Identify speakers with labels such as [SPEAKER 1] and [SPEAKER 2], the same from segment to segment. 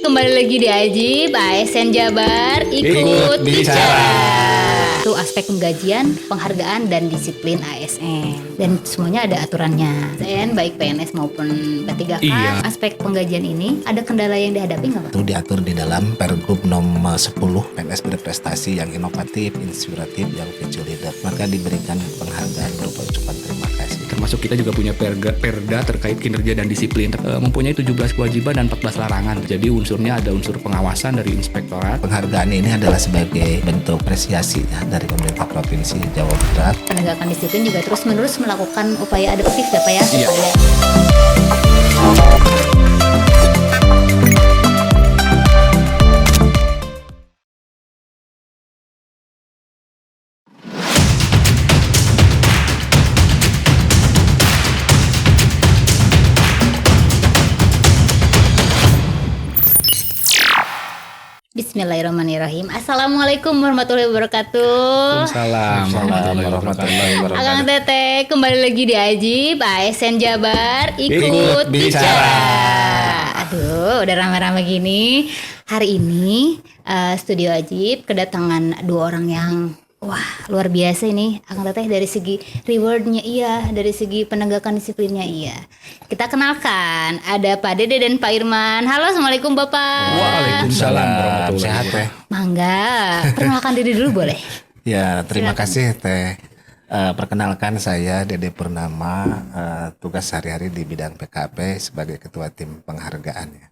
[SPEAKER 1] kembali lagi di Ajib ASN Jabar ikut bicara. Itu aspek penggajian, penghargaan dan disiplin ASN. Dan semuanya ada aturannya. ASN baik PNS maupun P3K.
[SPEAKER 2] Iya.
[SPEAKER 1] Aspek penggajian ini ada kendala yang dihadapi nggak Pak?
[SPEAKER 3] Itu diatur di dalam Pergub nomor 10 PNS berprestasi yang inovatif, inspiratif, yang future leader. Maka diberikan penghargaan berupa ucapan terima kasih.
[SPEAKER 2] Termasuk kita juga punya perda terkait kinerja dan disiplin. Mempunyai 17 kewajiban dan 14 larangan. Jadi unsurnya ada unsur pengawasan dari inspektorat.
[SPEAKER 3] Penghargaan ini adalah sebagai bentuk apresiasi ya, dari pemerintah Provinsi Jawa Barat.
[SPEAKER 1] Penegakan disiplin juga terus-menerus melakukan upaya adaptif ya Pak ya?
[SPEAKER 2] Iya.
[SPEAKER 1] Bismillahirrahmanirrahim. Assalamualaikum warahmatullahi wabarakatuh.
[SPEAKER 2] Waalaikumsalam.
[SPEAKER 3] warahmatullahi
[SPEAKER 1] Akang Teteh kembali lagi di Ajib ASN Jabar ikut bicara. Aduh, udah rame-rame gini. Hari ini Studio Ajib kedatangan dua orang yang luar biasa ini. Akang Teteh dari segi rewardnya iya, dari segi penegakan disiplinnya iya. Kita kenalkan, ada Pak Dede dan Pak Irman. Halo, assalamualaikum Bapak.
[SPEAKER 2] Waalaikumsalam warahmatullahi
[SPEAKER 3] Sehat
[SPEAKER 2] wabarakatuh.
[SPEAKER 3] Teh.
[SPEAKER 1] Mangga, perkenalkan diri dulu boleh?
[SPEAKER 3] Ya, terima
[SPEAKER 1] Silakan.
[SPEAKER 3] kasih Teh. Perkenalkan saya Dede Purnama, tugas sehari-hari di bidang PKP sebagai ketua tim penghargaan ya.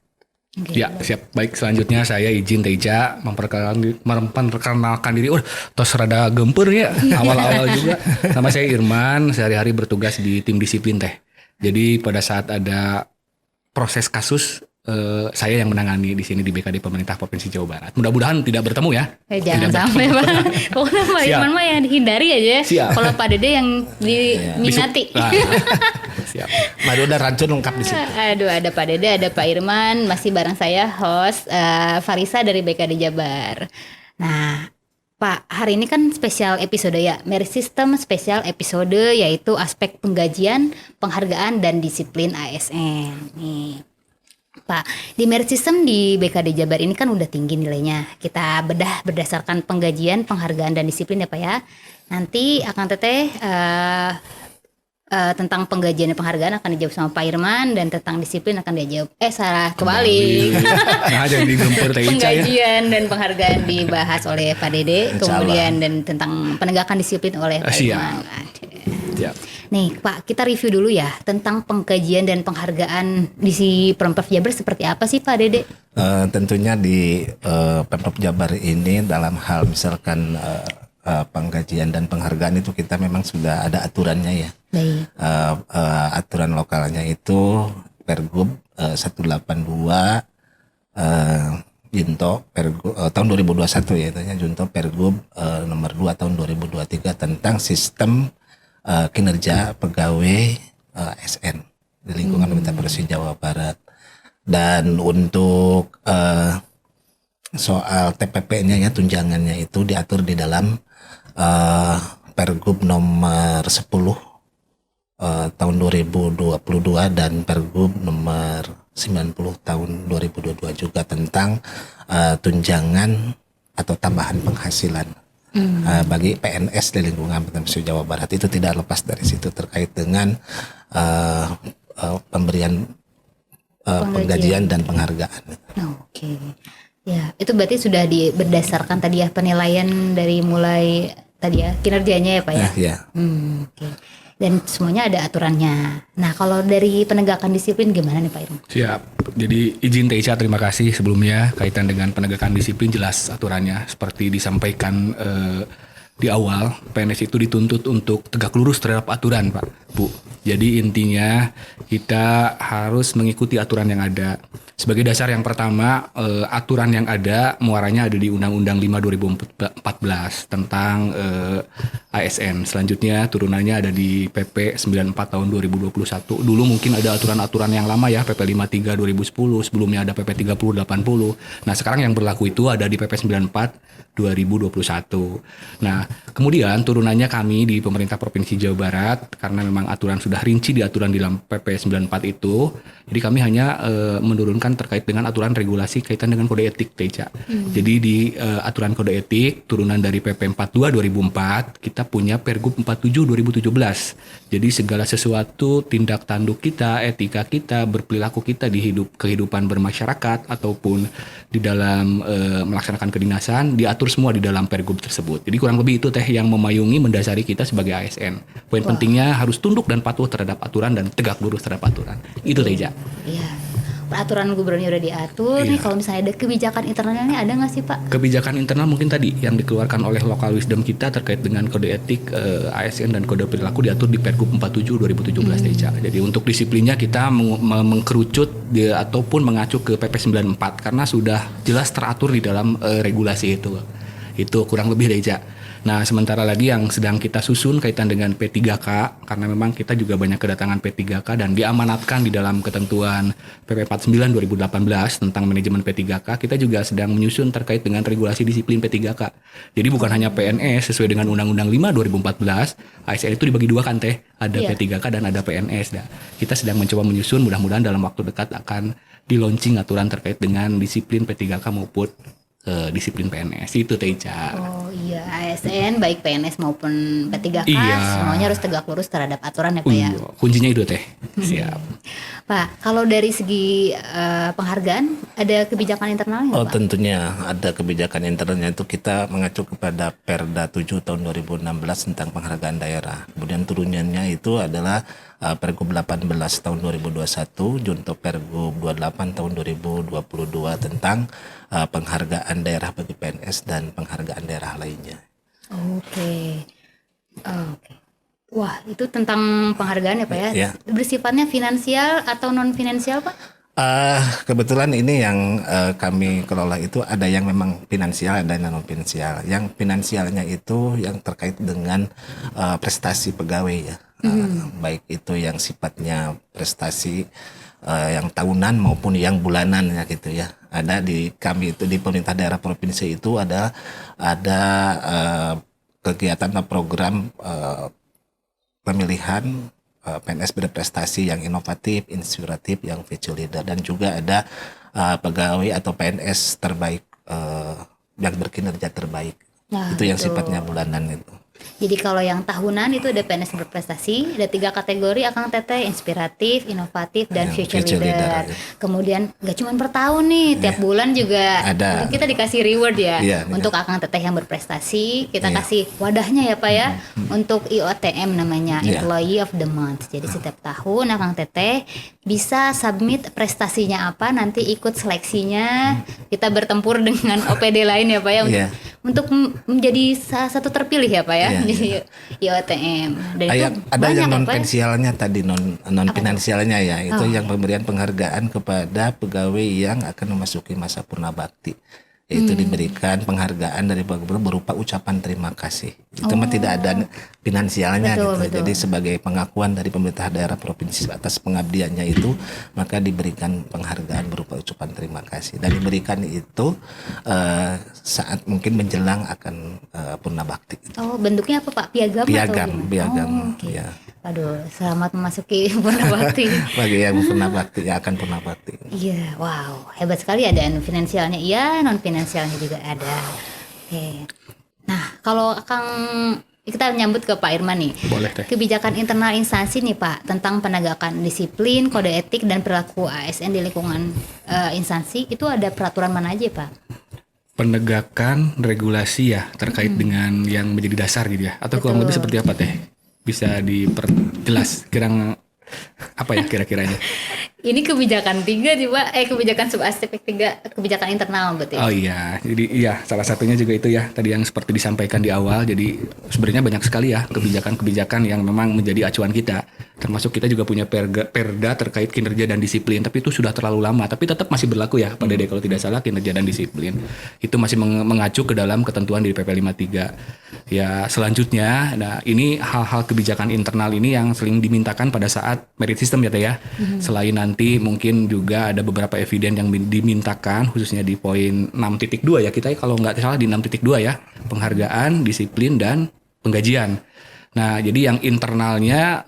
[SPEAKER 1] Oke.
[SPEAKER 2] Ya, siap. Baik, selanjutnya saya izin Teja memperkenalkan diri. Tos rada gempur ya awal-awal juga. Sama saya Irman, sehari-hari bertugas di tim disiplin Teh. Jadi pada saat ada proses kasus saya yang menangani di sini di BKD Pemerintah Provinsi Jawa Barat. Mudah-mudahan tidak bertemu ya.
[SPEAKER 1] Jangan
[SPEAKER 2] Tidak
[SPEAKER 1] sampai Pak. Pokoknya Pak
[SPEAKER 2] Siap.
[SPEAKER 1] Irman mah yang dihindari aja.
[SPEAKER 2] Siap.
[SPEAKER 1] Kalau Pak Dede yang diminati.
[SPEAKER 2] Siap.
[SPEAKER 3] Madu udah rancun lengkap di situ.
[SPEAKER 1] Aduh, ada Pak Dede, ada Pak Irman, masih bareng saya host Farisa dari BKD Jabar. Nah, Pak, hari ini kan spesial episode ya, Merit System spesial episode yaitu aspek penggajian, penghargaan dan disiplin ASN. Nih. Pak, di Merit System di BKD Jabar ini kan udah tinggi nilainya. Kita bedah berdasarkan penggajian, penghargaan dan disiplin ya Pak ya. Nanti akan Teteh tentang penggajian dan penghargaan akan dijawab sama Pak Irman, dan tentang disiplin akan dijawab salah kebalik.
[SPEAKER 2] Nah, jadi gempur Teja ya.
[SPEAKER 1] Penggajian dan penghargaan dibahas oleh Pak Dede,
[SPEAKER 3] Insya Allah.
[SPEAKER 1] kemudian dan tentang penegakan disiplin oleh Pak
[SPEAKER 2] Siap.
[SPEAKER 1] Irman.
[SPEAKER 2] Siap.
[SPEAKER 1] Nih Pak, kita review dulu ya tentang pengkajian dan penghargaan di si Pemprov Jabar seperti apa sih Pak Dede?
[SPEAKER 3] Tentunya di Pemprov Jabar ini dalam hal misalkan penggajian dan penghargaan itu kita memang sudah ada aturannya ya.
[SPEAKER 1] Baik.
[SPEAKER 3] Aturan lokalnya itu Pergub 182 Junto Pergub tahun 2021 ya, itu Junto Pergub nomor 2 tahun 2023 tentang sistem kinerja pegawai ASN di lingkungan pemerintah Provinsi Jawa Barat. Dan untuk soal TPP-nya ya, tunjangannya itu diatur di dalam Pergub nomor 10 tahun 2022 dan Pergub nomor 90 tahun 2022 juga tentang tunjangan atau tambahan penghasilan bagi PNS di lingkungan Provinsi Jawa Barat. Itu tidak lepas dari situ terkait dengan pemberian penggajian dan penghargaan.
[SPEAKER 1] Oke. Ya, itu berarti sudah berdasarkan tadi ya penilaian dari mulai tadi ya kinerjanya ya Pak ya.
[SPEAKER 3] Ya.
[SPEAKER 1] Oke. Dan semuanya ada aturannya. Nah, kalau dari penegakan disiplin gimana nih Pak Irman?
[SPEAKER 2] Siap. Jadi izin Teja, terima kasih sebelumnya kaitan dengan penegakan disiplin, jelas aturannya seperti disampaikan di awal. PNS itu dituntut untuk tegak lurus terhadap aturan Pak, Bu. Jadi intinya kita harus mengikuti aturan yang ada. Sebagai dasar yang pertama, aturan yang ada muaranya ada di Undang-Undang 5 2014 tentang ASN. Selanjutnya turunannya ada di PP 94 tahun 2021. Dulu mungkin ada aturan-aturan yang lama ya, PP 53 2010, sebelumnya ada PP 30 80. Nah, sekarang yang berlaku itu ada di PP 94 2021. Nah, kemudian turunannya kami di pemerintah Provinsi Jawa Barat karena memang aturan sudah rinci di aturan di dalam PP 94 itu. Jadi kami hanya menurunkan terkait dengan aturan regulasi kaitan dengan kode etik Teja. Jadi di aturan kode etik turunan dari PP 42 2004 kita punya Pergub 47 2017. Jadi segala sesuatu tindak tanduk kita, etika kita, berperilaku kita di kehidupan bermasyarakat ataupun di dalam melaksanakan kedinasan diatur semua di dalam Pergub tersebut. Jadi kurang lebih itu teh yang memayungi mendasari kita sebagai ASN. Poin pentingnya harus tunduk dan patuh terhadap aturan dan tegak lurus terhadap aturan. Itu Teja.
[SPEAKER 1] Iya. Peraturan gubernur udah diatur nih, kalau misalnya ada kebijakan internalnya nih ada nggak sih Pak?
[SPEAKER 2] Kebijakan internal mungkin tadi yang dikeluarkan oleh local wisdom kita terkait dengan kode etik ASN dan kode perilaku diatur di Pergub 47 2017 Teja. Jadi untuk disiplinnya kita mengkerucut ataupun mengacu ke PP 94 karena sudah jelas teratur di dalam regulasi itu. Itu kurang lebih Teja. Nah, sementara lagi yang sedang kita susun kaitan dengan P3K, karena memang kita juga banyak kedatangan P3K dan diamanatkan di dalam ketentuan PP 49 2018 tentang manajemen P3K, kita juga sedang menyusun terkait dengan regulasi disiplin P3K. Jadi bukan hanya PNS sesuai dengan Undang-Undang 5 2014, ASN itu dibagi dua kan Teh, ada P3K dan ada PNS. Nah, kita sedang mencoba menyusun, mudah-mudahan dalam waktu dekat akan di-launching aturan terkait dengan disiplin P3K maupun disiplin PNS itu Teja.
[SPEAKER 1] Oh iya, ASN baik PNS maupun P3K semuanya harus tegak lurus terhadap aturan ya Pak ya.
[SPEAKER 2] Kuncinya itu Teh. Siap.
[SPEAKER 1] Pak, kalau dari segi penghargaan ada kebijakan internalnya nggak
[SPEAKER 3] Oh
[SPEAKER 1] Pak?
[SPEAKER 3] tentunya ada kebijakan internalnya, itu kita mengacu kepada Perda 7 tahun 2016 tentang penghargaan daerah. Kemudian turunannya itu adalah Pergub 18 tahun 2021 junto Pergub 28 tahun 2022 tentang penghargaan daerah bagi PNS dan penghargaan daerah lainnya.
[SPEAKER 1] Oke. Wah, itu tentang penghargaan ya Pak ya?
[SPEAKER 3] Ya.
[SPEAKER 1] Bersifatnya finansial atau non finansial Pak?
[SPEAKER 3] Kebetulan ini yang kami kelola itu ada yang memang finansial, ada yang non finansial. Yang finansialnya itu yang terkait dengan prestasi pegawai ya. Baik itu yang sifatnya prestasi yang tahunan maupun yang bulanan ya gitu ya. Ada di kami itu di pemerintah daerah provinsi itu ada kegiatan atau program pemilihan PNS berprestasi yang inovatif, inspiratif, yang future leader, dan juga ada pegawai atau PNS terbaik yang berkinerja terbaik.
[SPEAKER 1] Nah,
[SPEAKER 3] itu yang
[SPEAKER 1] betul.
[SPEAKER 3] sifatnya bulanan itu.
[SPEAKER 1] Jadi kalau yang tahunan itu ada PNS berprestasi, ada 3 kategori Akang Teteh, inspiratif, inovatif, dan
[SPEAKER 3] Yang
[SPEAKER 1] future
[SPEAKER 3] future
[SPEAKER 1] leader.
[SPEAKER 3] leader, ya.
[SPEAKER 1] Kemudian gak cuma per tahun nih, tiap bulan juga
[SPEAKER 3] Ada.
[SPEAKER 1] kita dikasih reward ya.
[SPEAKER 3] Iya,
[SPEAKER 1] Untuk Akang Teteh yang berprestasi, kita
[SPEAKER 3] Iya.
[SPEAKER 1] kasih wadahnya ya Pak ya, untuk IOTM namanya,
[SPEAKER 3] Iya.
[SPEAKER 1] Employee of the Month. Jadi setiap tahun Akang Teteh bisa submit prestasinya apa, nanti ikut seleksinya, kita bertempur dengan OPD lain ya Pak ya,
[SPEAKER 3] Iya.
[SPEAKER 1] untuk menjadi salah satu terpilih ya Pak ya,
[SPEAKER 3] Iya,
[SPEAKER 1] jadi IOTM. Dan itu
[SPEAKER 3] Ada
[SPEAKER 1] banyak
[SPEAKER 3] yang
[SPEAKER 1] ya,
[SPEAKER 3] non
[SPEAKER 1] Pak ya?
[SPEAKER 3] finansialnya tadi, non finansialnya ya, itu yang pemberian penghargaan kepada pegawai yang akan memasuki masa purna bakti. Yaitu diberikan penghargaan dari Pak Gubernur berupa ucapan terima kasih. Itu mah tidak ada finansialnya
[SPEAKER 1] Betul,
[SPEAKER 3] gitu.
[SPEAKER 1] betul.
[SPEAKER 3] Jadi sebagai pengakuan dari pemerintah daerah provinsi atas pengabdiannya itu, maka diberikan penghargaan berupa ucapan terima kasih. Dan diberikan itu saat mungkin menjelang akan purna bakti.
[SPEAKER 1] Oh, bentuknya apa Pak? Piagam atau
[SPEAKER 3] Piagam,
[SPEAKER 1] gimana?
[SPEAKER 3] piagam,
[SPEAKER 1] Oh, oke.
[SPEAKER 3] ya.
[SPEAKER 1] Aduh, selamat memasuki purna bakti.
[SPEAKER 3] Bagi yang purna bakti, yang akan purna bakti.
[SPEAKER 1] Iya, wow, hebat sekali, ada finansialnya, iya, non finansialnya juga ada. Oke. Nah, kalau Kang, kita nyambut ke Pak Irman nih.
[SPEAKER 2] Boleh Teh.
[SPEAKER 1] Kebijakan internal instansi nih Pak tentang penegakan disiplin, kode etik dan perilaku ASN di lingkungan instansi, itu ada peraturan mana aja Pak?
[SPEAKER 2] Penegakan regulasi ya terkait dengan yang menjadi dasar gitu ya, atau kurang lebih seperti apa Teh? Bisa diperjelas apa ya kira-kiranya?
[SPEAKER 1] Ini kebijakan 3 sih Pak, kebijakan subaspek 3, kebijakan internal berarti.
[SPEAKER 2] Oh iya, jadi iya salah satunya juga itu ya tadi yang seperti disampaikan di awal. Jadi sebenarnya banyak sekali ya kebijakan-kebijakan yang memang menjadi acuan kita. Termasuk kita juga punya perda terkait kinerja dan disiplin, tapi itu sudah terlalu lama, tapi tetap masih berlaku ya Pak Dede kalau tidak salah, kinerja dan disiplin. Itu masih mengacu ke dalam ketentuan di PP 53. Ya selanjutnya, nah ini hal-hal kebijakan internal ini yang sering dimintakan pada saat merit system ya Teh ya. Selain nanti mungkin juga ada beberapa eviden yang dimintakan khususnya di poin 6.2 ya, kita kalau nggak salah di 6.2 ya, penghargaan, disiplin, dan penggajian. Nah, jadi yang internalnya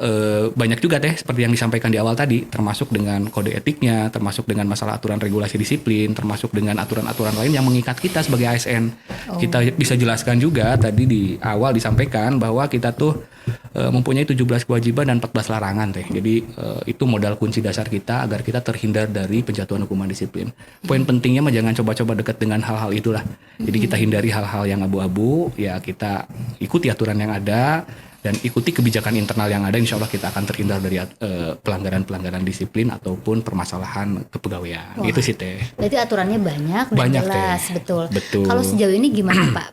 [SPEAKER 2] banyak juga seperti yang disampaikan di awal tadi, termasuk dengan kode etiknya, termasuk dengan masalah aturan regulasi disiplin, termasuk dengan aturan-aturan lain yang mengikat kita sebagai ASN. Kita bisa jelaskan juga tadi di awal disampaikan bahwa kita tuh mempunyai 17 kewajiban dan 14 larangan Jadi itu modal kunci dasar kita agar kita terhindar dari penjatuhan hukuman disiplin. Poin pentingnya mah jangan coba-coba dekat dengan hal-hal itulah. Jadi kita hindari hal-hal yang abu-abu, ya kita ikuti aturan yang ada dan ikuti kebijakan internal yang ada, insya Allah kita akan terhindar dari pelanggaran-pelanggaran disiplin ataupun permasalahan kepegawaian. Itu sih Teh.
[SPEAKER 1] Berarti aturannya banyak dan
[SPEAKER 2] Banyak,
[SPEAKER 1] jelas,
[SPEAKER 2] Teh.
[SPEAKER 1] betul.
[SPEAKER 2] Betul.
[SPEAKER 1] Kalau sejauh ini gimana Pak?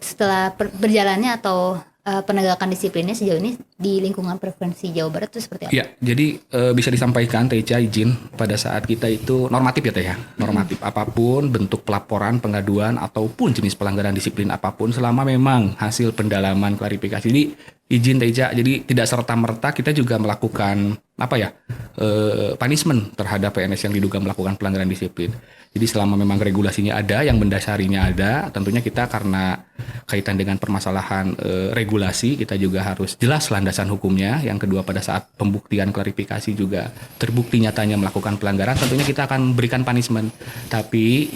[SPEAKER 1] Setelah berjalannya atau penegakan disiplinnya sejauh ini di lingkungan Provinsi Jawa Barat itu seperti apa?
[SPEAKER 2] Ya, jadi bisa disampaikan Teh Ica izin pada saat kita itu normatif ya Teh ya. Normatif apapun bentuk pelaporan, pengaduan ataupun jenis pelanggaran disiplin apapun selama memang hasil pendalaman klarifikasi. Jadi izin Teh Ica, jadi tidak serta-merta kita juga melakukan punishment terhadap PNS yang diduga melakukan pelanggaran disiplin. Jadi selama memang regulasinya ada, yang mendasarinya ada, tentunya kita karena kaitan dengan permasalahan regulasi, kita juga harus jelas landasan hukumnya. Yang kedua, pada saat pembuktian klarifikasi juga terbukti nyatanya melakukan pelanggaran, tentunya kita akan berikan punishment. Tapi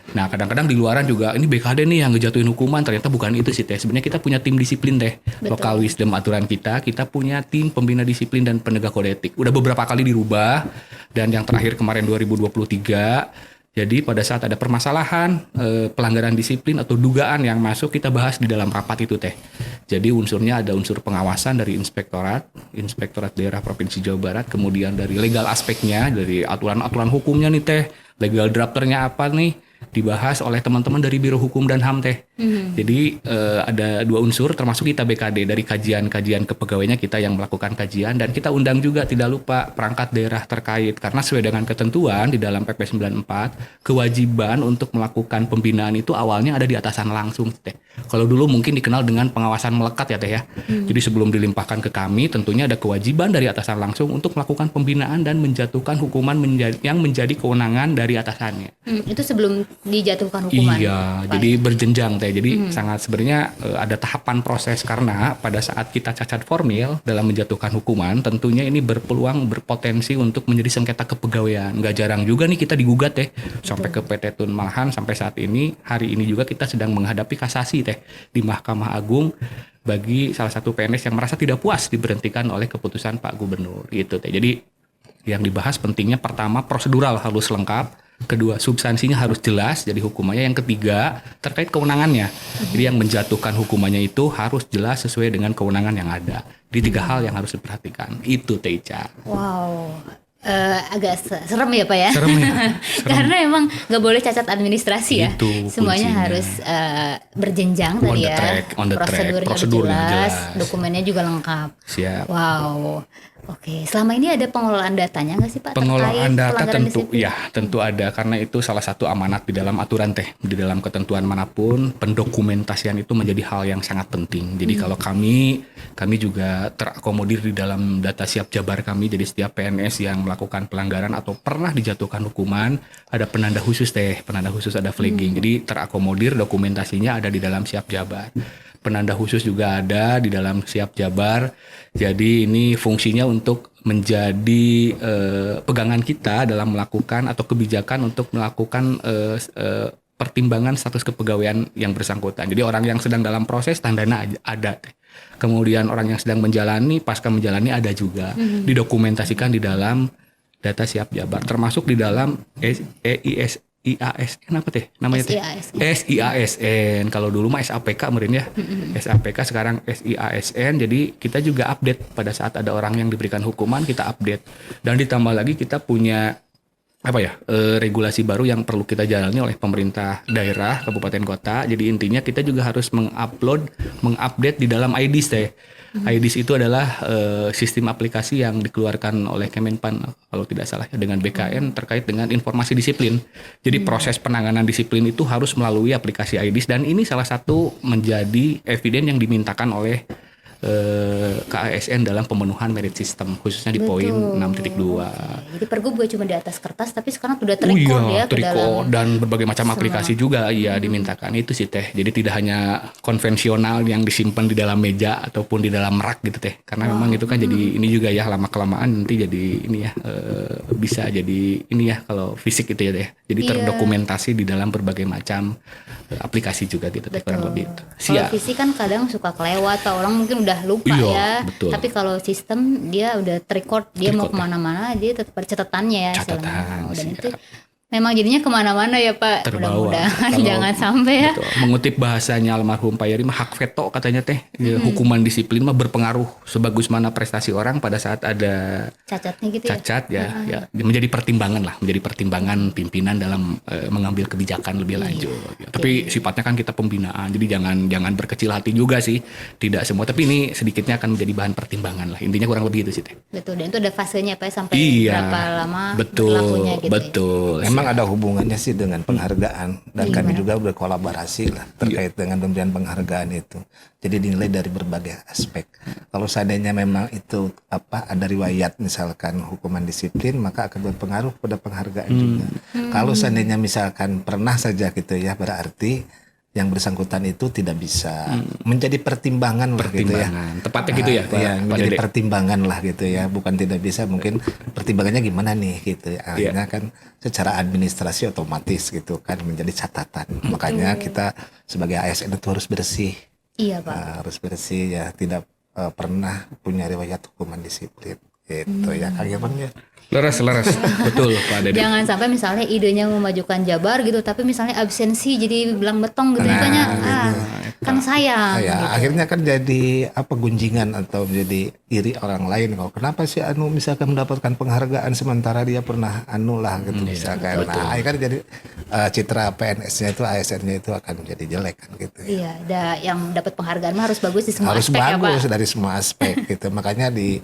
[SPEAKER 2] kadang-kadang di luaran juga ini BKD nih yang ngejatuhin hukuman, ternyata bukan itu sih Teh. Sebenarnya kita punya tim disiplin Teh. Local wisdom aturan kita punya tim pembina disiplin dan penegak kode etik. Udah beberapa kali dirubah dan yang terakhir kemarin 2023. Jadi pada saat ada permasalahan pelanggaran disiplin atau dugaan yang masuk, kita bahas di dalam rapat itu Teh. Jadi unsurnya ada unsur pengawasan dari Inspektorat Daerah Provinsi Jawa Barat, kemudian dari legal aspeknya, dari aturan-aturan hukumnya nih Teh, legal drafternya apa nih, dibahas oleh teman-teman dari Biro Hukum dan HAM Teh. Jadi ada dua unsur termasuk kita BKD, dari kajian-kajian kepegawaiannya kita yang melakukan kajian, dan kita undang juga tidak lupa perangkat daerah terkait karena sesuai dengan ketentuan di dalam PP 94 kewajiban untuk melakukan pembinaan itu awalnya ada di atasan langsung Teh. Kalau dulu mungkin dikenal dengan pengawasan melekat ya Teh ya. Jadi sebelum dilimpahkan ke kami tentunya ada kewajiban dari atasan langsung untuk melakukan pembinaan dan menjatuhkan hukuman yang menjadi kewenangan dari atasannya.
[SPEAKER 1] Itu sebelum dijatuhkan hukuman.
[SPEAKER 2] Iya, jadi berjenjang Teh. Jadi sangat sebenarnya ada tahapan proses, karena pada saat kita cacat formil dalam menjatuhkan hukuman, tentunya ini berpotensi untuk menjadi sengketa kepegawaian. Nggak jarang juga nih kita digugat Teh sampai ke PT Tun, malahan sampai saat ini hari ini juga kita sedang menghadapi kasasi Teh di Mahkamah Agung bagi salah satu PNS yang merasa tidak puas diberhentikan oleh keputusan Pak Gubernur gitu Teh. Jadi yang dibahas pentingnya pertama prosedural harus lengkap, kedua substansinya harus jelas jadi hukumannya, yang ketiga terkait kewenangannya. Jadi yang menjatuhkan hukumannya itu harus jelas sesuai dengan kewenangan yang ada. Di tiga hal yang harus diperhatikan itu Teh Ica.
[SPEAKER 1] Wow. Agak serem ya Pak ya.
[SPEAKER 2] Serem ya.
[SPEAKER 1] Karena emang nggak boleh cacat administrasi ya.
[SPEAKER 2] Itu
[SPEAKER 1] semuanya
[SPEAKER 2] kuncinya.
[SPEAKER 1] harus berjenjang
[SPEAKER 2] On
[SPEAKER 1] tadi
[SPEAKER 2] the
[SPEAKER 1] ya.
[SPEAKER 2] track, on the track. Prosedurnya jelas.
[SPEAKER 1] Dokumennya juga lengkap.
[SPEAKER 2] Siap.
[SPEAKER 1] Wow. Oke, selama ini ada pengelolaan datanya nggak sih Pak?
[SPEAKER 2] Pengelolaan
[SPEAKER 1] terkait
[SPEAKER 2] data
[SPEAKER 1] pelanggaran
[SPEAKER 2] tentu
[SPEAKER 1] disiplin?
[SPEAKER 2] ya, tentu ada, karena itu salah satu amanat di dalam aturan Teh. Di dalam ketentuan manapun pendokumentasian itu menjadi hal yang sangat penting. Jadi kalau kami juga terakomodir di dalam data siap jabar kami. Jadi setiap PNS yang melakukan pelanggaran atau pernah dijatuhkan hukuman ada penanda khusus Teh, penanda khusus ada flagging. Jadi terakomodir, dokumentasinya ada di dalam siap jabar. Penanda khusus juga ada di dalam siap jabar. Jadi ini fungsinya untuk menjadi pegangan kita dalam melakukan atau kebijakan untuk melakukan pertimbangan status kepegawaian yang bersangkutan. Jadi orang yang sedang dalam proses tandanya ada. Kemudian orang yang sedang menjalani, pasca menjalani ada juga. Didokumentasikan di dalam data siap jabar, termasuk di dalam IASN apa Teh namanya Teh? SIASN. Kalau dulu mah SAPK kemarin ya. SAPK sekarang SIASN. Jadi kita juga update pada saat ada orang yang diberikan hukuman, kita update. Dan ditambah lagi kita punya regulasi baru yang perlu kita jalani oleh pemerintah daerah, kabupaten kota. Jadi intinya kita juga harus mengupdate di dalam IDs Teh. IDs itu adalah sistem aplikasi yang dikeluarkan oleh Kemenpan kalau tidak salah ya, dengan BKN terkait dengan informasi disiplin. Jadi proses penanganan disiplin itu harus melalui aplikasi IDs, dan ini salah satu menjadi eviden yang dimintakan oleh ke ASN dalam pemenuhan merit system khususnya di poin
[SPEAKER 1] Betul.
[SPEAKER 2] 6.2.
[SPEAKER 1] Jadi Pergub gak cuma di atas kertas tapi sekarang udah
[SPEAKER 2] Oh
[SPEAKER 1] terrecord
[SPEAKER 2] iya,
[SPEAKER 1] ya ke dalam.
[SPEAKER 2] triko dan berbagai macam
[SPEAKER 1] semua.
[SPEAKER 2] aplikasi juga dimintakan itu sih teh. Jadi tidak hanya konvensional yang disimpan di dalam meja ataupun di dalam rak gitu teh. Karena memang itu kan jadi ini juga ya lama kelamaan nanti jadi ini ya bisa jadi ini ya kalau fisik itu ya teh. Jadi
[SPEAKER 1] Iya.
[SPEAKER 2] terdokumentasi di dalam berbagai macam aplikasi juga gitu teh kurang lebih itu.
[SPEAKER 1] Kalau
[SPEAKER 2] Siap.
[SPEAKER 1] visi kan kadang suka kelewat atau orang mungkin udah lupa
[SPEAKER 2] Iya,
[SPEAKER 1] ya.
[SPEAKER 2] betul.
[SPEAKER 1] Tapi kalau sistem dia udah terrecord, dia mau
[SPEAKER 2] Terrecord, ya.
[SPEAKER 1] kemana-mana dia tetap ada catatannya ya.
[SPEAKER 2] Catatan,
[SPEAKER 1] istilahnya. Dan
[SPEAKER 2] siap.
[SPEAKER 1] itu memang jadinya kemana-mana ya Pak.
[SPEAKER 2] Terbawa.
[SPEAKER 1] Mudah-mudahan
[SPEAKER 2] Kalau-
[SPEAKER 1] jangan sampai ya.
[SPEAKER 2] Betul. Mengutip bahasanya almarhum Pak Yari mah hak veto katanya teh. Ya, hukuman disiplin mah berpengaruh sebagus mana prestasi orang pada saat ada
[SPEAKER 1] Cacatnya gitu ya.
[SPEAKER 2] cacat ya menjadi pertimbangan pimpinan dalam mengambil kebijakan lebih lanjut. Ya, tapi sifatnya kan kita pembinaan, jadi jangan berkecil hati juga sih. Tidak semua, tapi ini sedikitnya akan menjadi bahan pertimbangan lah. Intinya kurang lebih itu sih teh.
[SPEAKER 1] Betul. Dan itu ada fasenya Pak ya, sampai
[SPEAKER 2] Iya,
[SPEAKER 1] berapa lama
[SPEAKER 2] betul,
[SPEAKER 1] berlakunya gitu. ya.
[SPEAKER 2] betul.
[SPEAKER 3] Memang ada hubungannya sih dengan penghargaan dan kami juga berkolaborasi lah terkait dengan pemberian penghargaan itu. Jadi dinilai dari berbagai aspek. Kalau seandainya memang itu ada riwayat misalkan hukuman disiplin maka akan berpengaruh pada penghargaan juga. Kalau seandainya misalkan pernah saja gitu ya berarti yang bersangkutan itu tidak bisa menjadi pertimbangan lah gitu ya.
[SPEAKER 2] Pertimbangan. Tepatnya gitu ya, Pak,
[SPEAKER 3] Iya,
[SPEAKER 2] Pak
[SPEAKER 3] menjadi
[SPEAKER 2] Dede.
[SPEAKER 3] pertimbangan lah gitu ya, bukan tidak bisa, mungkin pertimbangannya gimana nih gitu ya. Akhirnya kan secara administrasi otomatis gitu kan menjadi catatan. Makanya kita sebagai ASN itu harus bersih.
[SPEAKER 1] Iya Pak.
[SPEAKER 3] Harus bersih ya, tidak pernah punya riwayat hukuman disiplin gitu ya Kang Irman ya.
[SPEAKER 2] Leres, betul Pak Dede.
[SPEAKER 1] Jangan sampai misalnya idenya memajukan Jabar gitu, tapi misalnya absensi jadi bilang betong gitu. Makanya kan sayang.
[SPEAKER 3] Ya, akhirnya kan jadi gunjingan atau menjadi iri orang lain. Kalau kenapa sih misalkan mendapatkan penghargaan sementara dia pernah lah gitu misalkan. Nah, akhirnya jadi citra PNS-nya itu ASN-nya itu akan menjadi jelek kan gitu.
[SPEAKER 1] Iya, yang dapat penghargaan mah harus bagus di semua
[SPEAKER 3] Harus
[SPEAKER 1] aspek ya Pak.
[SPEAKER 3] bagus dari semua aspek gitu. Makanya di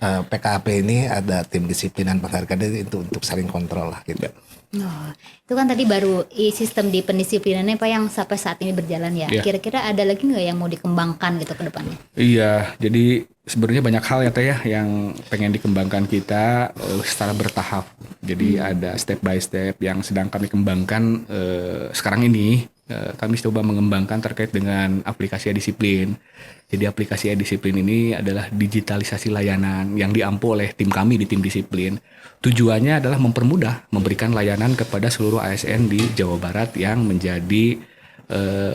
[SPEAKER 3] PKP ini ada tim disiplinan penghargaan itu untuk saling kontrol lah gitu.
[SPEAKER 1] Oh, itu kan tadi baru sistem di pendisiplinannya Pak yang sampai saat ini berjalan ya.
[SPEAKER 2] Iya.
[SPEAKER 1] Kira-kira ada lagi nggak yang mau dikembangkan gitu ke depannya?
[SPEAKER 2] Iya, jadi sebenarnya banyak hal ya teh ya yang pengen dikembangkan kita secara bertahap. Jadi ada step by step yang sedang kami kembangkan sekarang ini. Kami coba mengembangkan terkait dengan aplikasi e-disiplin. Jadi aplikasi e-disiplin ini adalah digitalisasi layanan yang diampu oleh tim kami di tim disiplin. Tujuannya adalah mempermudah memberikan layanan kepada seluruh ASN di Jawa Barat yang menjadi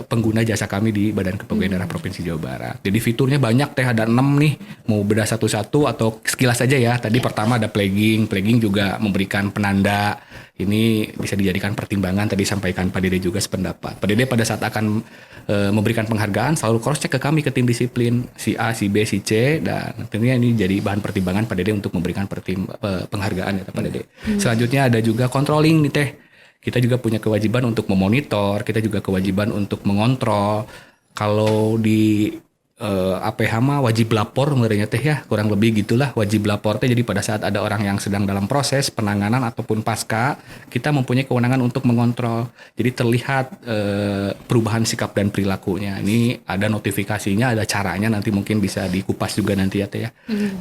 [SPEAKER 2] pengguna jasa kami di Badan Kepegawaian Daerah Provinsi Jawa Barat. Jadi fiturnya banyak teh, ada 6 nih. Mau bedah satu-satu atau sekilas saja ya. Tadi pertama ada flagging juga memberikan penanda. Ini bisa dijadikan pertimbangan, tadi sampaikan Pak Dede juga sependapat. Pak Dede pada saat akan memberikan penghargaan selalu cross check ke kami ke tim disiplin si A, si B, si C, dan tentunya ini jadi bahan pertimbangan Pak Dede untuk memberikan penghargaan ya Pak Dede. Selanjutnya ada juga controlling nih teh. Kita juga punya kewajiban untuk memonitor, kita juga kewajiban untuk mengontrol. Kalau di APH mah wajib lapor merenya teh ya, kurang lebih gitulah wajib lapor teh. Jadi pada saat ada orang yang sedang dalam proses penanganan ataupun pasca, kita mempunyai kewenangan untuk mengontrol. Jadi terlihat perubahan sikap dan perilakunya. Ini ada notifikasinya, ada caranya, nanti mungkin bisa dikupas juga nanti ya teh ya.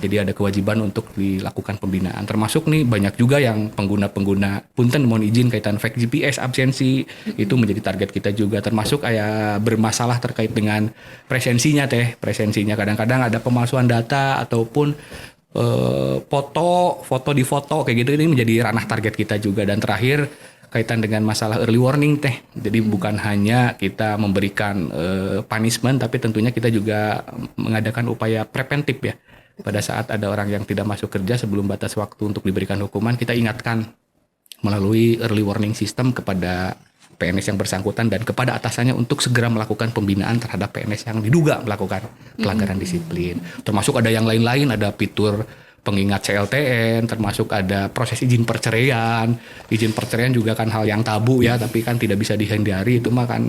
[SPEAKER 2] Jadi ada kewajiban untuk dilakukan pembinaan. Termasuk nih banyak juga yang pengguna-pengguna punten mohon izin kaitan fake GPS absensi itu menjadi target kita juga. Termasuk kayak bermasalah terkait dengan presensinya teh. Presensinya kadang-kadang ada pemalsuan data ataupun foto di foto kayak gitu, ini menjadi ranah target kita juga. Dan terakhir kaitan dengan masalah early warning teh. Jadi bukan hanya kita memberikan punishment, tapi tentunya kita juga mengadakan upaya preventif ya. Pada saat ada orang yang tidak masuk kerja sebelum batas waktu untuk diberikan hukuman, kita ingatkan melalui early warning system kepada PNS yang bersangkutan dan kepada atasannya untuk segera melakukan pembinaan terhadap PNS yang diduga melakukan pelanggaran disiplin. Termasuk ada yang lain-lain, ada fitur pengingat CLTN, termasuk ada proses izin perceraian. Izin perceraian juga kan hal yang tabu ya, tapi kan tidak bisa dihindari, itu mah kan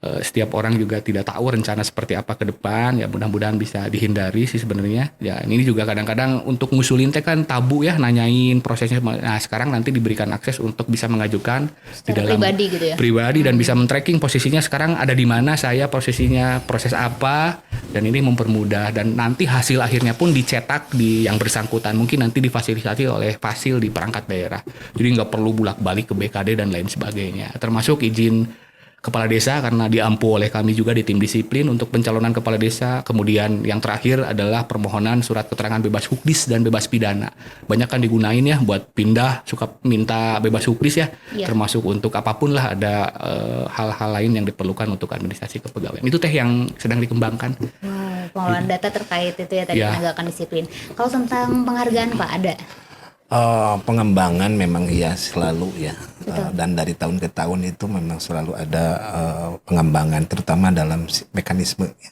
[SPEAKER 2] setiap orang juga tidak tahu rencana seperti apa ke depan, ya mudah-mudahan bisa dihindari sih sebenarnya. Ya ini juga kadang-kadang untuk ngusulin teh kan tabu ya, nanyain prosesnya. Nah sekarang nanti diberikan akses untuk bisa mengajukan di dalam
[SPEAKER 1] pribadi gitu ya.
[SPEAKER 2] Pribadi dan bisa men-tracking posisinya sekarang ada di mana, saya posisinya proses apa, dan ini mempermudah, dan nanti hasil akhirnya pun dicetak di yang bersangkutan, mungkin nanti difasilitasi oleh Fasil di perangkat daerah. Jadi nggak perlu bolak-balik ke BKD dan lain sebagainya. Termasuk izin kepala desa karena diampu oleh kami juga di tim disiplin untuk pencalonan kepala desa. Kemudian yang terakhir adalah permohonan surat keterangan bebas hukdis dan bebas pidana. Banyak kan digunain ya buat pindah, suka minta bebas hukdis ya.
[SPEAKER 1] Iya.
[SPEAKER 2] Termasuk untuk apapun lah, ada hal-hal lain yang diperlukan untuk administrasi kepegawaian. Itu teh yang sedang dikembangkan.
[SPEAKER 1] Wow, pengelolaan data terkait itu ya tadi
[SPEAKER 2] Ya.
[SPEAKER 1] penegakan disiplin. Kalau tentang penghargaan Pak ada?
[SPEAKER 3] Pengembangan memang ya selalu ya. Dan dari tahun ke tahun itu memang selalu ada pengembangan, terutama dalam mekanisme ya.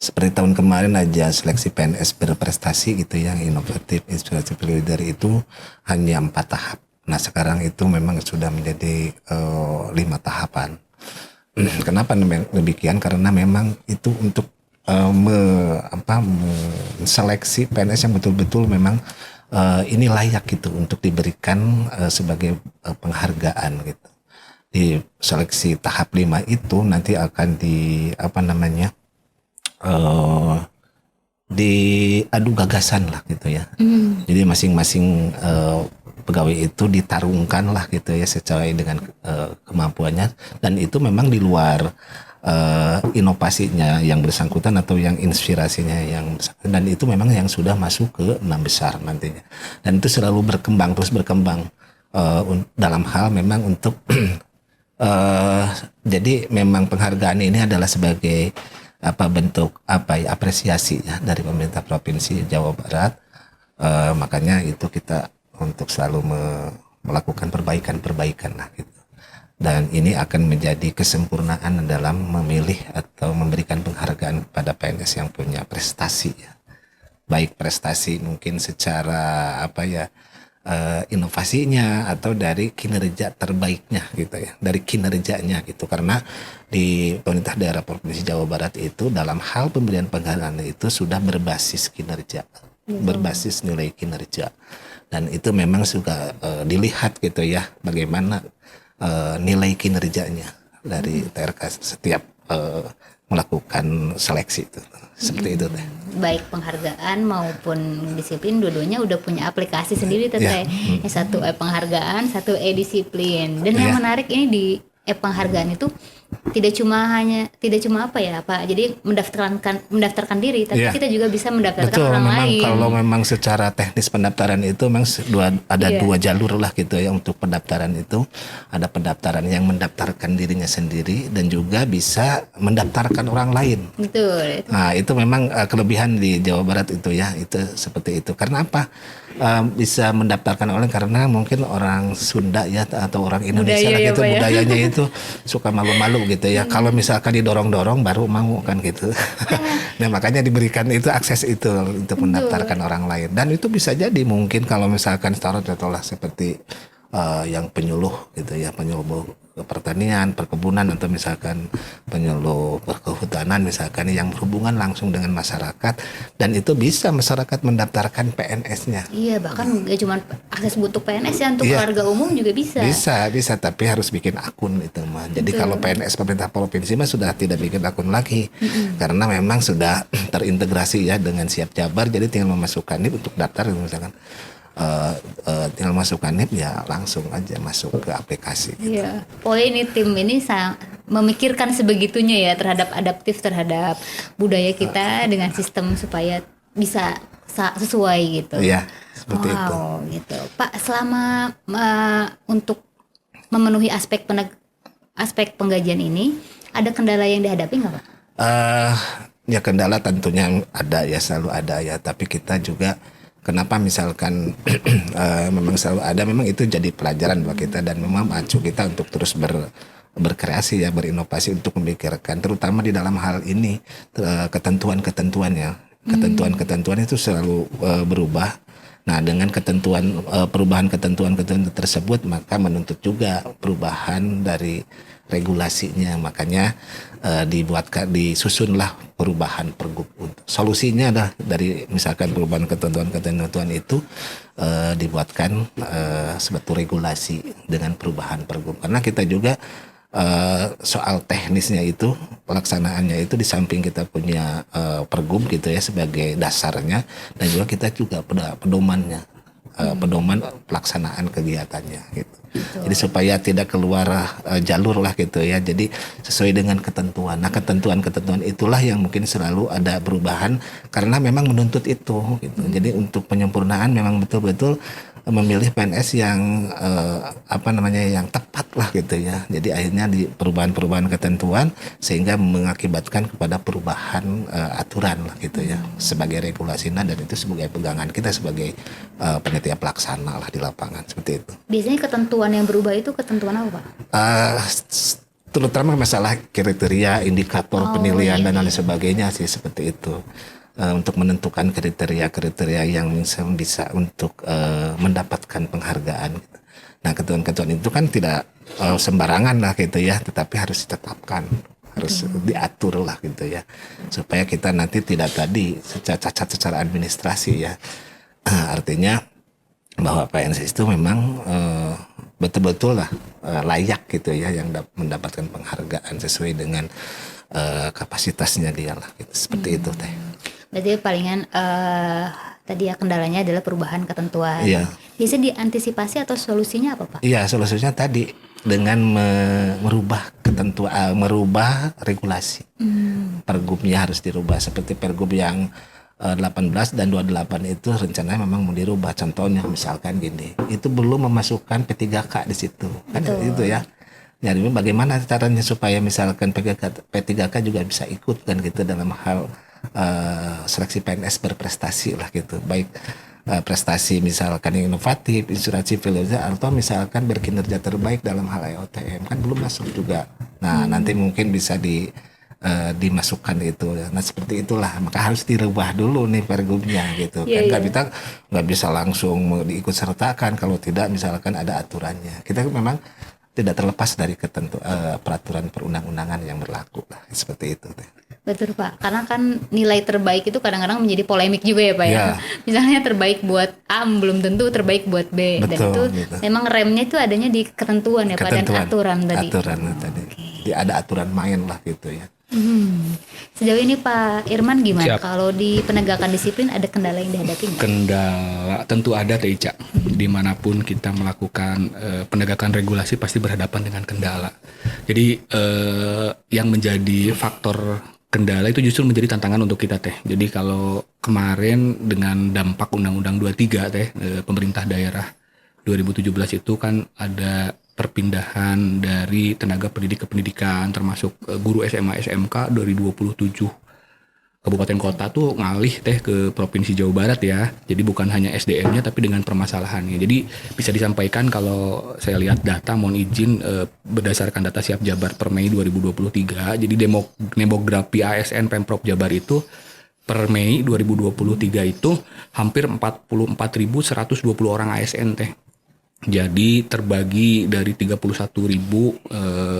[SPEAKER 3] Seperti tahun kemarin aja seleksi PNS berprestasi gitu ya, inovatif, inspiratif leader itu hanya 4 tahap. Nah sekarang itu memang sudah menjadi 5 tahapan. Kenapa demikian? Karena memang itu untuk seleksi PNS yang betul-betul memang ini layak gitu untuk diberikan sebagai penghargaan gitu. Di seleksi tahap 5 itu nanti akan diadu gagasan lah gitu ya. Jadi masing-masing pegawai itu ditarungkan lah gitu ya sesuai dengan kemampuannya, dan itu memang di luar inovasinya yang bersangkutan atau yang inspirasinya yang bersangkutan, dan itu memang yang sudah masuk ke 6 besar nantinya, dan itu selalu terus berkembang dalam hal memang untuk jadi memang penghargaan ini adalah sebagai bentuk apresiasi ya dari pemerintah provinsi Jawa Barat. Makanya itu kita untuk selalu melakukan perbaikan lah gitu. Dan ini akan menjadi kesempurnaan dalam memilih atau memberikan penghargaan kepada PNS yang punya prestasi ya. Baik prestasi mungkin secara inovasinya atau dari kinerja terbaiknya gitu ya, dari kinerjanya gitu. Karena di pemerintah daerah Provinsi Jawa Barat itu dalam hal pemberian penghargaan itu sudah berbasis kinerja, berbasis nilai kinerja, dan itu memang juga dilihat gitu ya bagaimana nilai kinerjanya dari TRK setiap melakukan seleksi itu seperti itu teh.
[SPEAKER 1] Baik penghargaan maupun disiplin dua-duanya udah punya aplikasi sendiri teteh. Yang satu penghargaan, satu disiplin. Dan yang menarik ini di penghargaan itu tidak cuma Pak. Jadi mendaftarkan diri, tapi kita juga bisa mendaftarkan
[SPEAKER 3] Betul,
[SPEAKER 1] orang
[SPEAKER 3] memang
[SPEAKER 1] lain.
[SPEAKER 3] kalau memang secara teknis pendaftaran itu memang dua jalur lah gitu ya untuk pendaftaran itu. Ada pendaftaran yang mendaftarkan dirinya sendiri dan juga bisa mendaftarkan orang lain.
[SPEAKER 1] Betul.
[SPEAKER 3] Nah itu memang kelebihan di Jawa Barat itu ya, itu seperti itu. Karena apa? Bisa mendaftarkan orang karena mungkin orang Sunda ya atau orang Indonesia
[SPEAKER 1] Budaya
[SPEAKER 3] lah
[SPEAKER 1] ya,
[SPEAKER 3] gitu,
[SPEAKER 1] Pak, ya.
[SPEAKER 3] budayanya itu suka malu-malu gitu ya. Kalau misalkan didorong-dorong baru mau kan gitu. Nah makanya diberikan itu akses itu untuk mendaftarkan orang lain, dan itu bisa jadi mungkin kalau misalkan contohlah seperti yang penyuluh gitu ya, penyuluh pertanian, perkebunan, atau misalkan penyuluh kehutanan misalkan yang berhubungan langsung dengan masyarakat, dan itu bisa masyarakat mendaftarkan PNS-nya.
[SPEAKER 1] Iya, bahkan gak cuma akses butuh PNS ya, untuk keluarga umum juga bisa.
[SPEAKER 3] Bisa, tapi harus bikin akun itu mah. Jadi kalau PNS pemerintah provinsi mah sudah tidak bikin akun lagi, karena memang sudah terintegrasi ya dengan Siap Jabar. Jadi tinggal memasukkan NIP untuk daftar misalkan. Tinggal masukkan NIP ya langsung aja masuk ke aplikasi gitu.
[SPEAKER 1] Iya. Oh ini tim ini memikirkan sebegitunya ya terhadap adaptif terhadap budaya kita dengan sistem supaya bisa sesuai gitu.
[SPEAKER 3] Iya, seperti itu.
[SPEAKER 1] Gitu. Pak, selama untuk memenuhi aspek penggajian ini ada kendala yang dihadapi nggak Pak?
[SPEAKER 3] Ya kendala tentunya ada ya, selalu ada ya. Tapi kita juga kenapa misalkan memang selalu ada, memang itu jadi pelajaran buat kita dan memang macu kita untuk terus berkreasi ya, berinovasi untuk memikirkan, terutama di dalam hal ini ketentuan-ketentuan itu selalu berubah, Nah, dengan perubahan ketentuan-ketentuan tersebut, maka menuntut juga perubahan dari regulasinya. Makanya disusunlah perubahan pergub. Solusinya adalah dari misalkan perubahan ketentuan-ketentuan itu dibuatkan suatu regulasi dengan perubahan pergub. Karena kita juga soal teknisnya itu, pelaksanaannya itu, di samping kita punya pergub gitu ya sebagai dasarnya, dan juga kita juga pedomannya, pedoman pelaksanaan kegiatannya gitu. Jadi supaya tidak keluar jalur lah gitu ya. Jadi sesuai dengan ketentuan. Nah, ketentuan-ketentuan itulah yang mungkin selalu ada perubahan karena memang menuntut itu gitu. Jadi untuk penyempurnaan memang betul-betul memilih PNS yang yang tepat lah gitu ya. Jadi akhirnya di perubahan-perubahan ketentuan sehingga mengakibatkan kepada perubahan aturan lah gitu ya sebagai regulasi, dan itu sebagai pegangan kita sebagai panitia pelaksana lah di lapangan seperti itu.
[SPEAKER 1] Biasanya ketentuan yang berubah itu ketentuan apa, Pak?
[SPEAKER 3] Terutama masalah kriteria, indikator penilaian dan lain sebagainya sih seperti itu. Untuk menentukan kriteria-kriteria yang bisa untuk mendapatkan penghargaan gitu. Nah, ketentuan-ketentuan itu kan tidak sembarangan lah gitu ya, tetapi harus ditetapkan, harus diatur lah gitu ya, supaya kita nanti tidak tadi cacat secara administrasi ya. Artinya bahwa PNS itu memang betul-betul lah layak gitu ya, yang mendapatkan penghargaan sesuai dengan kapasitasnya dia lah gitu. Seperti itu teh.
[SPEAKER 1] Berarti palingan tadi ya kendalanya adalah perubahan ketentuan.
[SPEAKER 3] Iya.
[SPEAKER 1] Bisa diantisipasi atau solusinya apa, Pak?
[SPEAKER 3] Iya, solusinya tadi dengan merubah ketentuan, merubah regulasi. Pergubnya harus dirubah seperti pergub yang 18 dan 28 itu rencananya memang mau dirubah. Contohnya misalkan gini, itu belum memasukkan P3K di situ. Kan itu ya. Jadi bagaimana caranya supaya misalkan P3K juga bisa ikut kan gitu dalam hal seleksi PNS berprestasi lah gitu, baik prestasi misalkan yang inovatif, insuransi sipil, atau misalkan berkinerja terbaik dalam hal EOTM kan belum masuk juga. Nah nanti mungkin bisa dimasukkan itu. Nah seperti itulah, maka harus dirubah dulu nih pergubnya gitu. Kan nggak bisa langsung diikut sertakan kalau tidak misalkan ada aturannya. Kita memang tidak terlepas dari peraturan perundang-undangan yang berlaku lah, seperti itu.
[SPEAKER 1] Betul, Pak, karena kan nilai terbaik itu kadang-kadang menjadi polemik juga ya, Pak ya. Misalnya terbaik buat A belum tentu terbaik buat B. Dan itu memang remnya itu adanya di ketentuan ya, Pak, dan aturan tadi. Jadi
[SPEAKER 3] ada aturan main lah gitu ya.
[SPEAKER 1] Sejauh ini Pak Irman gimana? Kalau di penegakan disiplin ada kendala yang dihadapi nggak?
[SPEAKER 2] Kendala tentu ada, Teh Ica. Dimanapun kita melakukan penegakan regulasi pasti berhadapan dengan kendala. Jadi yang menjadi faktor kendala itu justru menjadi tantangan untuk kita, Teh. Jadi kalau kemarin dengan dampak Undang-Undang 23 Teh, pemerintah daerah 2017 itu kan ada perpindahan dari tenaga pendidik ke pendidikan, termasuk guru SMA SMK dari 27 kabupaten kota tuh ngalih Teh ke Provinsi Jawa Barat ya. Jadi bukan hanya SDM-nya tapi dengan permasalahannya. Jadi bisa disampaikan kalau saya lihat data, mohon izin berdasarkan data Siap Jabar per Mei 2023. Jadi demografi ASN Pemprov Jabar itu per Mei 2023 itu hampir 44.120 orang ASN Teh. Jadi terbagi dari 31.000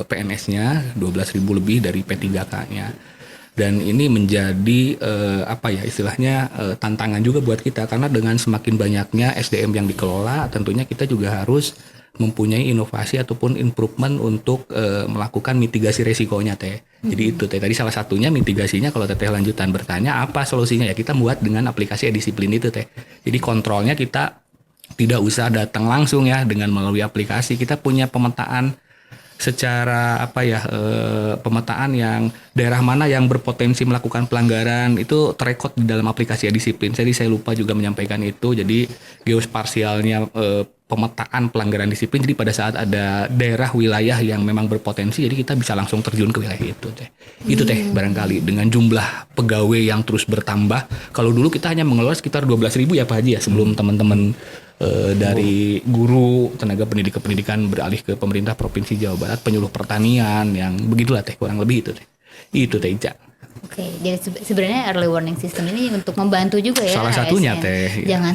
[SPEAKER 2] PNS-nya, 12.000 lebih dari P3K-nya. Dan ini menjadi istilahnya tantangan juga buat kita, karena dengan semakin banyaknya SDM yang dikelola, tentunya kita juga harus mempunyai inovasi ataupun improvement untuk melakukan mitigasi resikonya Teh. Jadi itu Teh, tadi salah satunya mitigasinya kalau Teteh lanjutan bertanya apa solusinya, ya kita buat dengan aplikasi e-disiplin itu Teh. Jadi kontrolnya kita tidak usah datang langsung ya, dengan melalui aplikasi kita punya pemetaan secara pemetaan yang daerah mana yang berpotensi melakukan pelanggaran itu terekod di dalam aplikasi e-disiplin. Jadi saya lupa juga menyampaikan itu. Jadi geosparsialnya pemetaan pelanggaran disiplin. Jadi pada saat ada daerah wilayah yang memang berpotensi, jadi kita bisa langsung terjun ke wilayah itu Teh. Itu Teh barangkali dengan jumlah pegawai yang terus bertambah. Kalau dulu kita hanya mengelola sekitar 12.000 ya Pak Haji ya, sebelum teman-teman dari guru, tenaga pendidik kependidikan beralih ke pemerintah Provinsi Jawa Barat, penyuluh pertanian yang begitulah Teh, kurang lebih itu Teh. Itu Teh Ica.
[SPEAKER 1] Oke, jadi sebenarnya early warning system ini untuk membantu juga ya.
[SPEAKER 2] Salah satunya,
[SPEAKER 1] ASN.
[SPEAKER 2] Teh, ya.
[SPEAKER 1] Jangan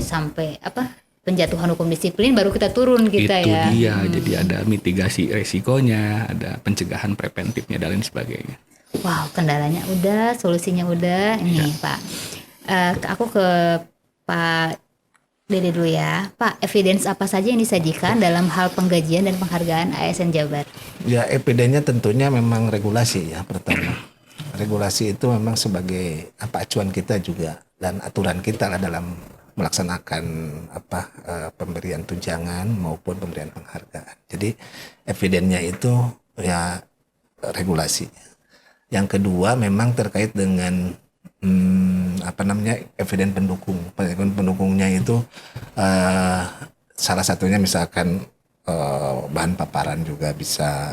[SPEAKER 1] sampai apa penjatuhan hukum disiplin baru kita turun kita
[SPEAKER 2] Itu
[SPEAKER 1] ya.
[SPEAKER 2] dia, jadi ada mitigasi resikonya, ada pencegahan preventifnya dan lain sebagainya.
[SPEAKER 1] Wow, kendalanya udah, solusinya udah. Ini Pak, aku ke Pak Dede dulu ya. Pak, evidence apa saja yang disajikan dalam hal penggajian dan penghargaan ASN Jabar?
[SPEAKER 3] Ya, evidence-nya tentunya memang regulasi ya pertama. Regulasi itu memang sebagai acuan kita juga dan aturan kita lah dalam melaksanakan pemberian tunjangan maupun pemberian penghargaan. Jadi evidence-nya itu ya regulasi. Yang kedua memang terkait dengan evidence pendukung. Evidence pendukungnya itu salah satunya misalkan bahan paparan juga bisa.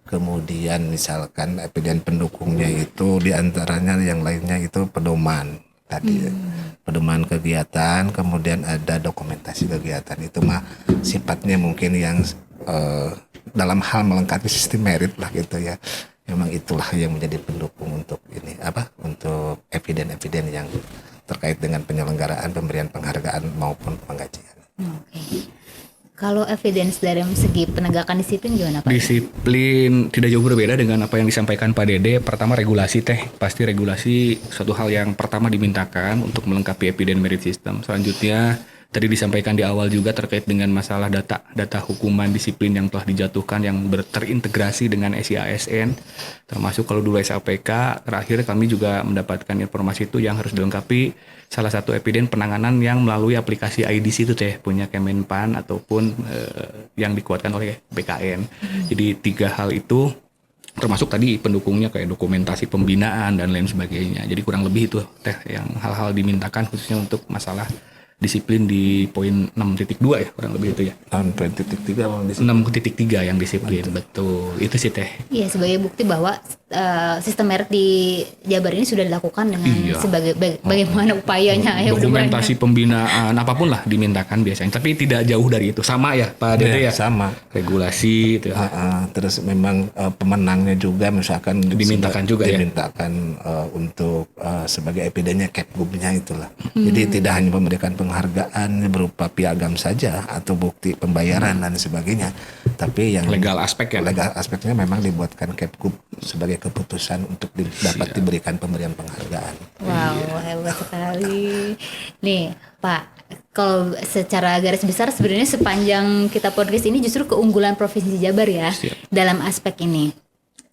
[SPEAKER 3] Kemudian misalkan evidence pendukungnya itu diantaranya yang lainnya itu pedoman tadi, pedoman kegiatan, kemudian ada dokumentasi kegiatan. Itu mah sifatnya mungkin yang dalam hal melengkapi sistem merit lah gitu ya. Memang itulah yang menjadi pendukung untuk ini untuk evidence yang terkait dengan penyelenggaraan pemberian penghargaan maupun penggajian.
[SPEAKER 1] Oke. Kalau evidence dari segi penegakan disiplin gimana Pak?
[SPEAKER 2] Disiplin tidak jauh berbeda dengan apa yang disampaikan Pak Dede. Pertama regulasi Teh, pasti regulasi suatu hal yang pertama dimintakan untuk melengkapi evidence merit system. Selanjutnya tadi disampaikan di awal juga terkait dengan masalah data hukuman disiplin yang telah dijatuhkan yang terintegrasi dengan SIASN, termasuk kalau dulu SAPK. Terakhir kami juga mendapatkan informasi itu yang harus dilengkapi salah satu evidence penanganan yang melalui aplikasi IDC itu Teh, punya Kemenpan ataupun yang dikuatkan oleh BKN. Jadi 3 hal itu termasuk tadi pendukungnya kayak dokumentasi pembinaan dan lain sebagainya. Jadi kurang lebih itu Teh yang hal-hal dimintakan khususnya untuk masalah disiplin di poin 6.2 ya, kurang lebih itu ya.
[SPEAKER 3] 6.3
[SPEAKER 2] yang disiplin, betul. Itu sih Teh.
[SPEAKER 1] Iya, sebagai bukti bahwa sistem merit di Jabar ini sudah dilakukan dengan sebagai bagaimana upayanya ya.
[SPEAKER 2] Dokumentasi pembinaan apapun lah dimintakan biasanya, tapi tidak jauh dari itu. Sama ya Pak Dede ya?
[SPEAKER 3] Sama.
[SPEAKER 2] Regulasi itu.
[SPEAKER 3] Terus memang pemenangnya juga misalkan
[SPEAKER 2] Dimintakan juga ya?
[SPEAKER 3] Dimintakan untuk sebagai evidence-nya Kepgubnya itulah. Jadi tidak hanya memberikan penghargaan berupa piagam saja atau bukti pembayaran dan sebagainya, tapi yang
[SPEAKER 2] legal aspek ya.
[SPEAKER 3] Legal aspeknya memang dibuatkan Kepgub sebagai keputusan untuk dapat diberikan pemberian penghargaan.
[SPEAKER 1] Wow, hebat sekali. Nih, Pak, kalau secara garis besar sebenarnya sepanjang kita podcast ini justru keunggulan Provinsi Jabar ya.
[SPEAKER 2] Siap.
[SPEAKER 1] Dalam aspek ini.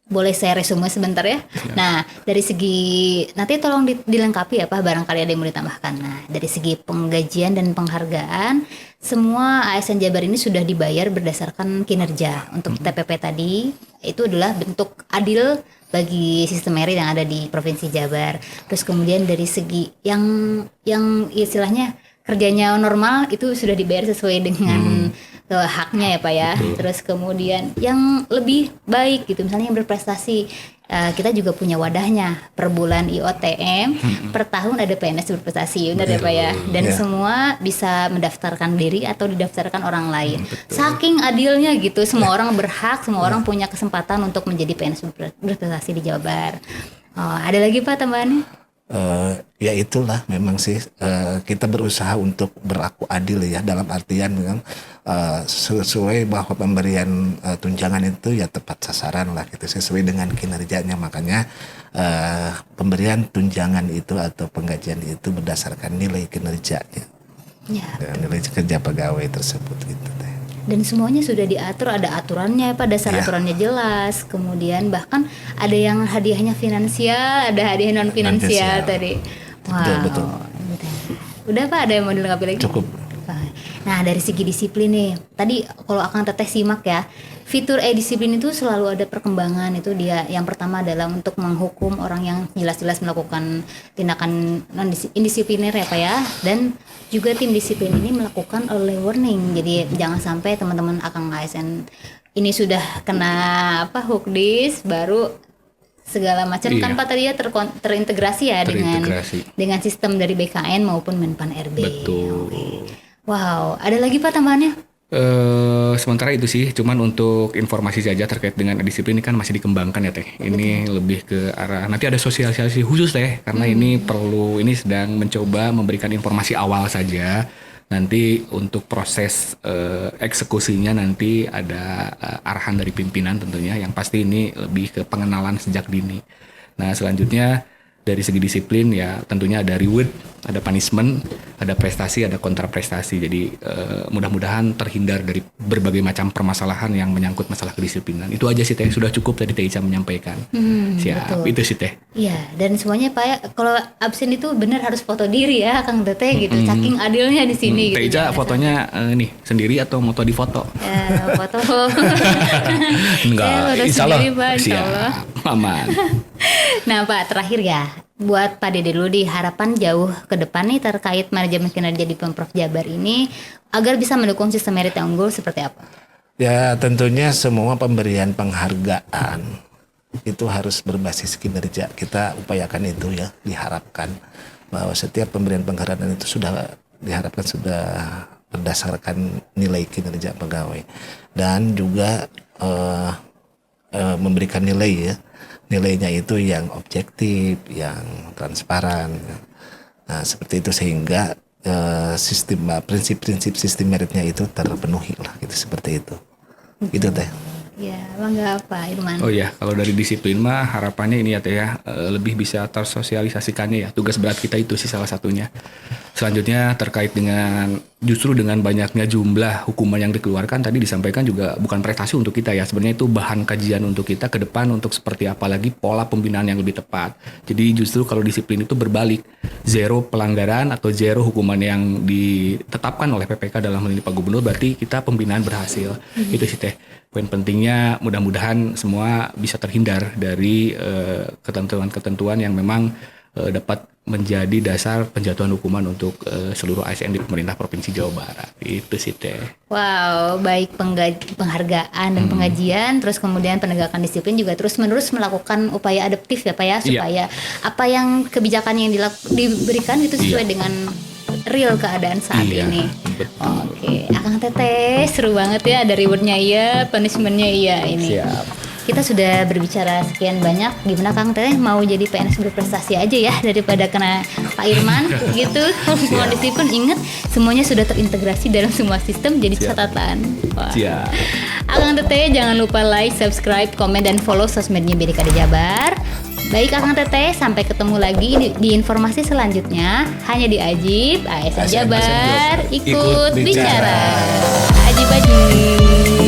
[SPEAKER 1] Boleh saya resume sebentar ya. Nah, dari segi nanti tolong dilengkapi ya Pak, barangkali ada yang mau ditambahkan. Nah, dari segi penggajian dan penghargaan, semua ASN Jabar ini sudah dibayar berdasarkan kinerja. Untuk TPP tadi itu adalah bentuk adil bagi sistem merit yang ada di Provinsi Jabar. Terus kemudian dari segi yang istilahnya kerjanya normal itu sudah dibayar sesuai dengan haknya ya Pak ya. Terus kemudian yang lebih baik gitu, misalnya yang berprestasi, kita juga punya wadahnya per bulan IOTM, per tahun ada PNS berprestasi, benar ya Pak ya. Dan semua bisa mendaftarkan diri atau didaftarkan orang lain. Saking adilnya gitu, semua orang berhak, semua orang punya kesempatan untuk menjadi PNS berprestasi di Jabar. Ada lagi Pak tambahannya?
[SPEAKER 3] Ya itulah memang sih kita berusaha untuk berlaku adil ya, dalam artian memang sesuai bahwa pemberian tunjangan itu ya tepat sasaran lah gitu, sesuai dengan kinerjanya. Makanya pemberian tunjangan itu atau penggajian itu berdasarkan nilai kinerjanya, nilai kerja pegawai tersebut gitu deh.
[SPEAKER 1] Dan semuanya sudah diatur, ada aturannya Pak, dasar aturannya jelas. Kemudian bahkan ada yang hadiahnya finansial, ada hadiah non finansial tadi. Wow.
[SPEAKER 3] Betul.
[SPEAKER 1] Udah Pak, ada yang mau dilengkapi lagi?
[SPEAKER 3] Cukup.
[SPEAKER 1] Nah, dari segi disiplin nih, tadi kalau akan teteh simak ya, fitur e-disiplin itu selalu ada perkembangan. Itu dia yang pertama adalah untuk menghukum orang yang jelas-jelas melakukan tindakan indisipliner ya Pak ya. Dan juga tim disiplin ini melakukan early warning. Jadi jangan sampai teman-teman akang ASN ini sudah kena hukdis baru segala macam kan Pak tadi ya terintegrasi ya dengan sistem dari BKN maupun Menpan RB.
[SPEAKER 2] Betul.
[SPEAKER 1] Wow, ada lagi Pak tambahannya?
[SPEAKER 2] Sementara itu sih, cuman untuk informasi saja terkait dengan disiplin ini kan masih dikembangkan ya Teh. Ini lebih ke arah nanti ada sosialisasi khusus Teh, karena ini sedang mencoba memberikan informasi awal saja. Nanti untuk proses eksekusinya nanti ada arahan dari pimpinan tentunya. Yang pasti ini lebih ke pengenalan sejak dini. Nah selanjutnya dari segi disiplin ya tentunya ada reward, ada punishment, ada prestasi, ada kontraprestasi. Jadi mudah-mudahan terhindar dari berbagai macam permasalahan yang menyangkut masalah kedisiplinan. Itu aja sih Teh, sudah cukup tadi Teh Ica menyampaikan. Siap,
[SPEAKER 1] betul.
[SPEAKER 2] itu sih Teh.
[SPEAKER 1] Iya, dan semuanya Pak ya, kalau absen itu benar harus foto diri ya Kang Teteh gitu. Saking adilnya di sini
[SPEAKER 2] Teh
[SPEAKER 1] gitu.
[SPEAKER 2] Ica fotonya nih sendiri atau moto di foto?
[SPEAKER 1] Foto.
[SPEAKER 2] Enggak,
[SPEAKER 1] Saya foto
[SPEAKER 2] insya Allah.
[SPEAKER 1] sendiri, Pak, insya Allah.
[SPEAKER 2] Siap, aman.
[SPEAKER 1] Nah Pak, terakhir ya, buat Pak Dede dulu di harapan jauh ke depan nih terkait manajemen kinerja di Pemprov Jabar ini agar bisa mendukung sistem merit yang unggul seperti apa?
[SPEAKER 3] Ya tentunya semua pemberian penghargaan itu harus berbasis kinerja. Kita upayakan itu ya, diharapkan bahwa setiap pemberian penghargaan itu diharapkan sudah berdasarkan nilai kinerja pegawai dan juga memberikan nilai ya. Nilainya itu yang objektif, yang transparan. Nah, seperti itu sehingga prinsip-prinsip sistem meritnya itu terpenuhi lah gitu, seperti itu. Gitu Teh.
[SPEAKER 1] Ya, bangga Pak Irman.
[SPEAKER 2] Oh ya, kalau dari disiplin mah harapannya ini ya Teh ya, lebih bisa tersosialisasikannya ya. Tugas berat kita itu sih salah satunya. Selanjutnya terkait dengan justru dengan banyaknya jumlah hukuman yang dikeluarkan tadi disampaikan juga bukan prestasi untuk kita ya. Sebenarnya itu bahan kajian untuk kita ke depan untuk seperti apa lagi pola pembinaan yang lebih tepat. Jadi justru kalau disiplin itu berbalik, zero pelanggaran atau zero hukuman yang ditetapkan oleh PPK dalam hal ini Pak Gubernur, berarti kita pembinaan berhasil. Itu sih Teh. Poin pentingnya mudah-mudahan semua bisa terhindar dari ketentuan-ketentuan yang memang dapat menjadi dasar penjatuhan hukuman untuk seluruh ASN di pemerintah Provinsi Jawa Barat. Itu sih Teh.
[SPEAKER 1] Wow, baik penghargaan dan pengajian, terus kemudian penegakan disiplin juga terus-menerus melakukan upaya adaptif ya Pak ya, supaya apa yang kebijakan yang diberikan itu sesuai dengan real keadaan saat ini.
[SPEAKER 2] Betul.
[SPEAKER 1] Oke, Akang Teteh seru banget ya, ada rewardnya iya, punishmentnya iya ini.
[SPEAKER 2] Siap.
[SPEAKER 1] Kita sudah berbicara sekian banyak, gimana Kang Teteh mau jadi PNS berprestasi aja ya daripada kena Pak Irman gitu. Semua disiplin, ingat semuanya sudah terintegrasi dalam semua sistem jadi catatan. Wah.
[SPEAKER 2] Siap.
[SPEAKER 1] Akang Teteh jangan lupa like, subscribe, komen dan follow sosmednya BDKD Jabar. Baik Akang Teteh, sampai ketemu lagi di informasi selanjutnya hanya di Ajib ASN Jabar ikut bicara. Ajib.